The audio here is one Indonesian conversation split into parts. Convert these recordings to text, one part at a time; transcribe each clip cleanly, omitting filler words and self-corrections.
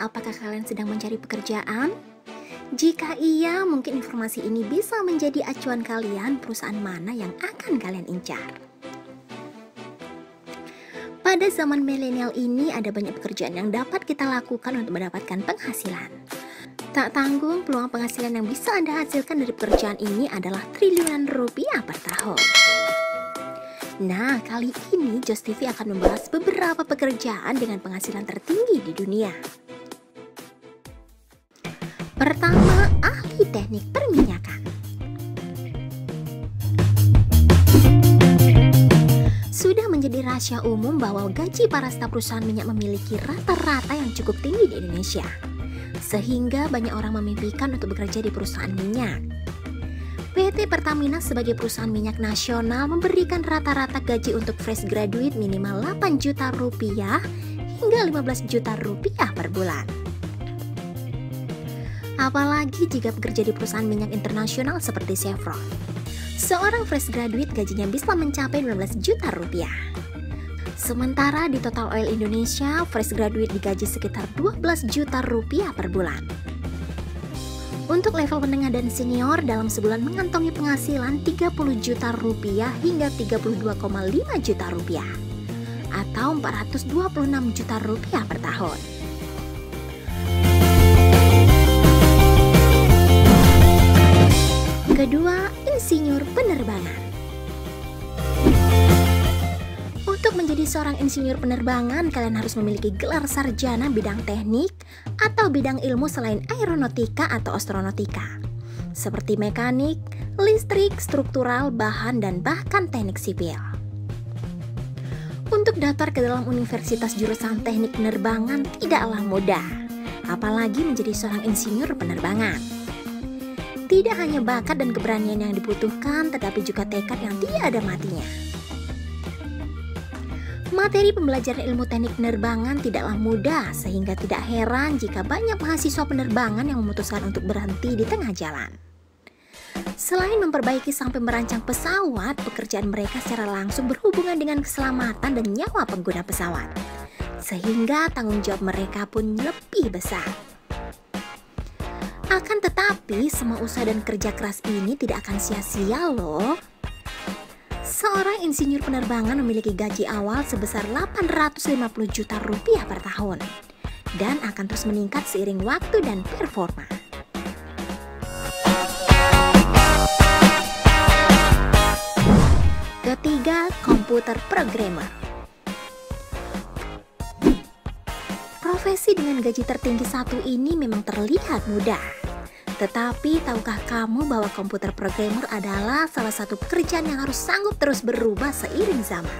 apakah kalian sedang mencari pekerjaan? Jika iya, mungkin informasi ini bisa menjadi acuan kalian perusahaan mana yang akan kalian incar. Pada zaman milenial ini ada banyak pekerjaan yang dapat kita lakukan untuk mendapatkan penghasilan. Tak tanggung, peluang penghasilan yang bisa Anda hasilkan dari pekerjaan ini adalah triliunan rupiah per tahun. Nah, kali ini Josh TV akan membahas beberapa pekerjaan dengan penghasilan tertinggi di dunia. Pertama, ahli teknik perminyakan. Sudah menjadi rahasia umum bahwa gaji para staf perusahaan minyak memiliki rata-rata yang cukup tinggi di Indonesia, sehingga banyak orang memimpikan untuk bekerja di perusahaan minyak. PT Pertamina sebagai perusahaan minyak nasional memberikan rata-rata gaji untuk fresh graduate minimal 8 juta rupiah hingga 15 juta rupiah per bulan. Apalagi jika bekerja di perusahaan minyak internasional seperti Chevron. Seorang fresh graduate gajinya bisa mencapai 15 juta rupiah. Sementara di Total Oil Indonesia, fresh graduate digaji sekitar 12 juta rupiah per bulan. Untuk level menengah dan senior dalam sebulan mengantongi penghasilan 30 juta rupiah hingga 32,5 juta rupiah atau 426 juta rupiah per tahun. Kedua, insinyur penerbangan. Untuk menjadi seorang insinyur penerbangan, kalian harus memiliki gelar sarjana bidang teknik atau bidang ilmu selain aeronautika atau astronautika, seperti mekanik, listrik, struktural, bahan, dan bahkan teknik sipil. Untuk daftar ke dalam universitas jurusan teknik penerbangan tidaklah mudah, apalagi menjadi seorang insinyur penerbangan. Tidak hanya bakat dan keberanian yang dibutuhkan, tetapi juga tekad yang tidak ada matinya. Materi pembelajaran ilmu teknik penerbangan tidaklah mudah, sehingga tidak heran jika banyak mahasiswa penerbangan yang memutuskan untuk berhenti di tengah jalan. Selain memperbaiki sampai merancang pesawat, pekerjaan mereka secara langsung berhubungan dengan keselamatan dan nyawa pengguna pesawat, sehingga tanggung jawab mereka pun lebih besar. Akan tetapi, semua usaha dan kerja keras ini tidak akan sia-sia loh. Seorang insinyur penerbangan memiliki gaji awal sebesar 850 juta rupiah per tahun dan akan terus meningkat seiring waktu dan performa. Ketiga, komputer programmer. Profesi dengan gaji tertinggi satu ini memang terlihat mudah. Tetapi tahukah kamu bahwa komputer programmer adalah salah satu pekerjaan yang harus sanggup terus berubah seiring zaman?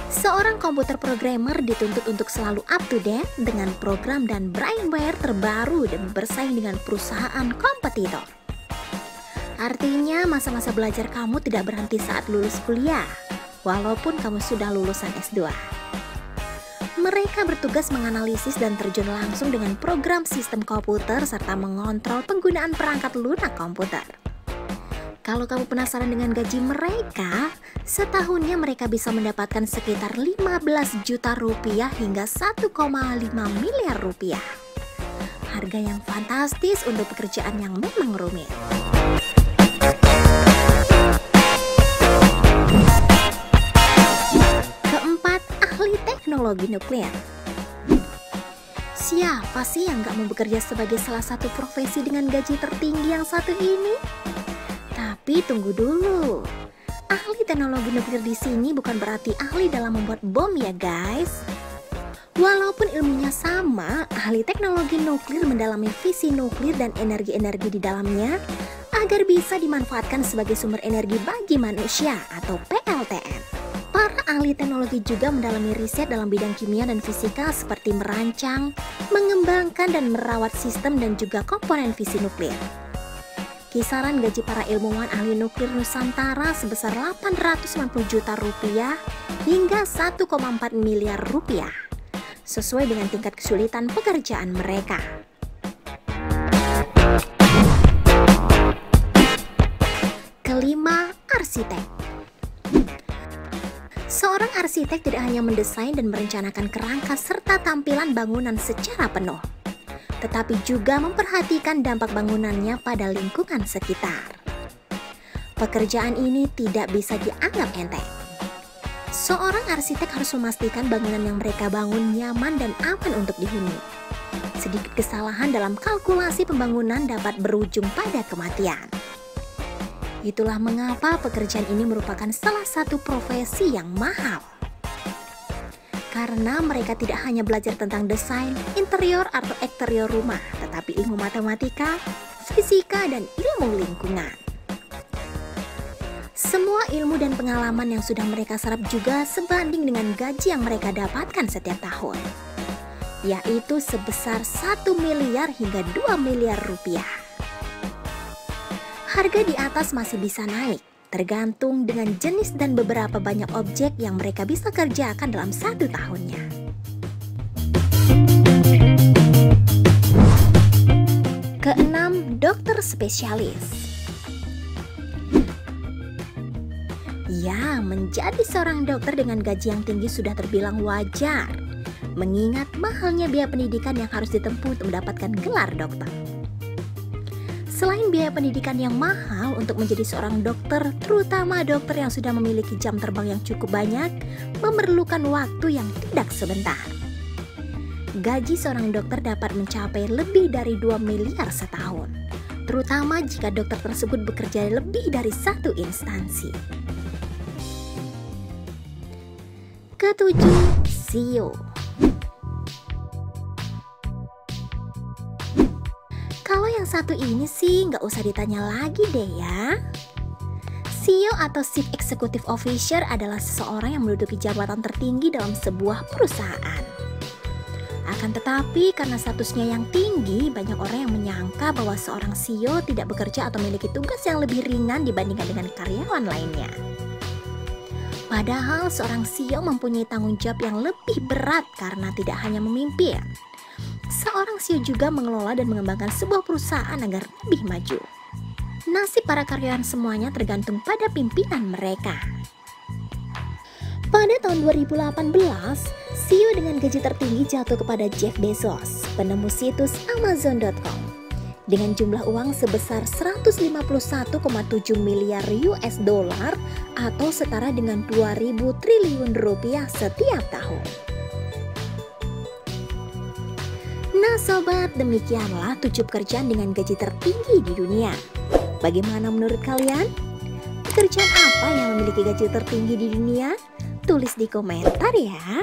Seorang komputer programmer dituntut untuk selalu up to date dengan program dan brainware terbaru dan bersaing dengan perusahaan kompetitor. Artinya masa-masa belajar kamu tidak berhenti saat lulus kuliah, walaupun kamu sudah lulusan S2. Mereka bertugas menganalisis dan terjun langsung dengan program sistem komputer serta mengontrol penggunaan perangkat lunak komputer. Kalau kamu penasaran dengan gaji mereka, setahunnya mereka bisa mendapatkan sekitar 15 juta rupiah hingga 1,5 miliar rupiah. Harga yang fantastis untuk pekerjaan yang memang rumit. Teknologi nuklir. Siapa sih yang gak mau bekerja sebagai salah satu profesi dengan gaji tertinggi yang satu ini? Tapi tunggu dulu. Ahli teknologi nuklir di sini bukan berarti ahli dalam membuat bom ya guys. Walaupun ilmunya sama, ahli teknologi nuklir mendalami fisi nuklir dan energi-energi di dalamnya agar bisa dimanfaatkan sebagai sumber energi bagi manusia atau PLTN. Para ahli teknologi juga mendalami riset dalam bidang kimia dan fisika seperti merancang, mengembangkan dan merawat sistem dan juga komponen fisi nuklir. Kisaran gaji para ilmuwan ahli nuklir Nusantara sebesar 850 juta rupiah hingga 1,4 miliar rupiah, sesuai dengan tingkat kesulitan pekerjaan mereka. Kelima, arsitek. Seorang arsitek tidak hanya mendesain dan merencanakan kerangka serta tampilan bangunan secara penuh, tetapi juga memperhatikan dampak bangunannya pada lingkungan sekitar. Pekerjaan ini tidak bisa dianggap enteng. Seorang arsitek harus memastikan bangunan yang mereka bangun nyaman dan aman untuk dihuni. Sedikit kesalahan dalam kalkulasi pembangunan dapat berujung pada kematian. Itulah mengapa pekerjaan ini merupakan salah satu profesi yang mahal. Karena mereka tidak hanya belajar tentang desain, interior atau eksterior rumah, tetapi ilmu matematika, fisika, dan ilmu lingkungan. Semua ilmu dan pengalaman yang sudah mereka serap juga sebanding dengan gaji yang mereka dapatkan setiap tahun, yaitu sebesar 1 miliar hingga 2 miliar rupiah. Harga di atas masih bisa naik, tergantung dengan jenis dan beberapa banyak objek yang mereka bisa kerjakan dalam 1 tahunnya. Keenam, dokter spesialis. Ya, menjadi seorang dokter dengan gaji yang tinggi sudah terbilang wajar, mengingat mahalnya biaya pendidikan yang harus ditempuh untuk mendapatkan gelar dokter. Selain biaya pendidikan yang mahal untuk menjadi seorang dokter, terutama dokter yang sudah memiliki jam terbang yang cukup banyak, memerlukan waktu yang tidak sebentar. Gaji seorang dokter dapat mencapai lebih dari 2 miliar setahun, terutama jika dokter tersebut bekerja lebih dari 1 instansi. Ketujuh, CEO. Kalau yang satu ini sih nggak usah ditanya lagi deh ya. CEO atau Chief Executive Officer adalah seseorang yang menduduki jabatan tertinggi dalam sebuah perusahaan. Akan tetapi karena statusnya yang tinggi, banyak orang yang menyangka bahwa seorang CEO tidak bekerja atau memiliki tugas yang lebih ringan dibandingkan dengan karyawan lainnya. Padahal seorang CEO mempunyai tanggung jawab yang lebih berat karena tidak hanya memimpin. Seorang CEO juga mengelola dan mengembangkan sebuah perusahaan agar lebih maju. Nasib para karyawan semuanya tergantung pada pimpinan mereka. Pada tahun 2018, CEO dengan gaji tertinggi jatuh kepada Jeff Bezos, penemu situs Amazon.com. Dengan jumlah uang sebesar 151,7 miliar US dollar atau setara dengan 2.000 triliun rupiah setiap tahun. Nah sobat, demikianlah 7 pekerjaan dengan gaji tertinggi di dunia. Bagaimana menurut kalian? Pekerjaan apa yang memiliki gaji tertinggi di dunia? Tulis di komentar ya.